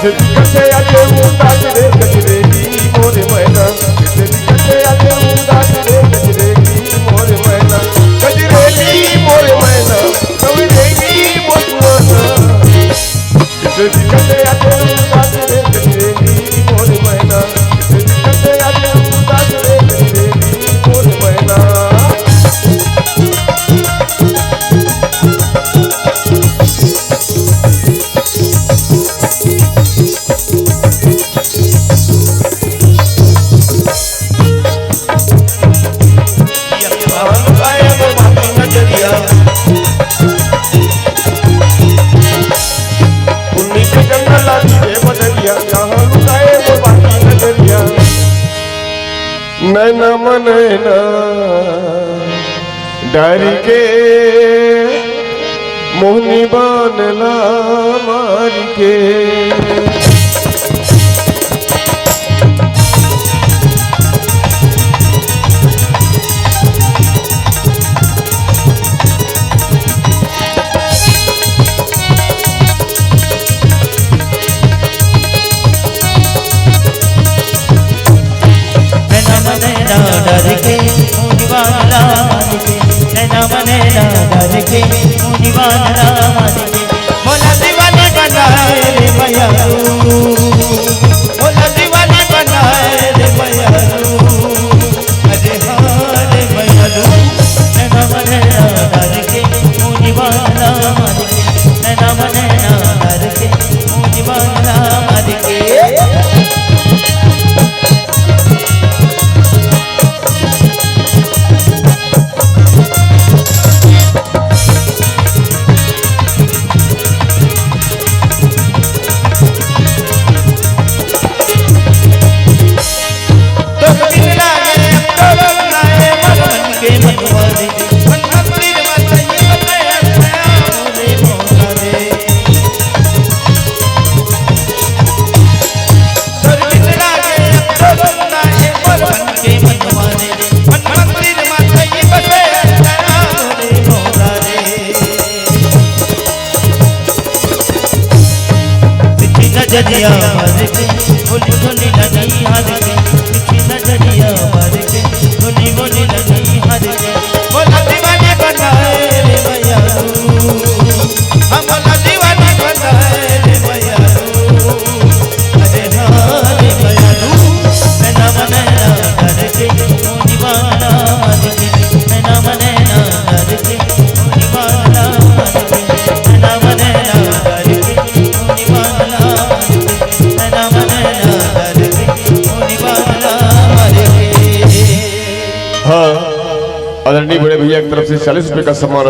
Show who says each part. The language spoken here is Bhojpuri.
Speaker 1: कसे आले उदास रे गजरेगी मोर मैना कसे आले उदास रे गजरेगी मोर मैना गजरेगी मोर मैना कवरेगी मोर कसे आले उदास रे गजरेगी मोर मैना कसे आले उदास रे गजरेगी मोर मैना नैना मनैना डर के मोहनी बनला मार के
Speaker 2: डर के मुनिवाला मान के नैना मनेना डर के मुनिवाला मान के मोला दीवानी बनाए रे भैयारू मोला दीवानी बनाए रे भैयारू अरे हाँ रे भैयारू नैना मनेना डर के मुनिवाला मान के नैना मनेना डर के मुनिवाला मान के नजरिया मार के बोली बोली लगी हार के पीछे नजरिया मार के बोली बोली लगी हार के बोला दीवानी बनाए रे भैयारू हम बोला दीवानी बनाए रे भैयारू अरे हाँ रे भैयारू नैना मनेना डर के मुनिवाला मार के नैना मनेना डर के मुनिवाला मार के नैना मनेना डर के मुनिवाला
Speaker 1: हाँ, आदरणीय बड़े भैया की तरफ से 40 रुपए का सम्मान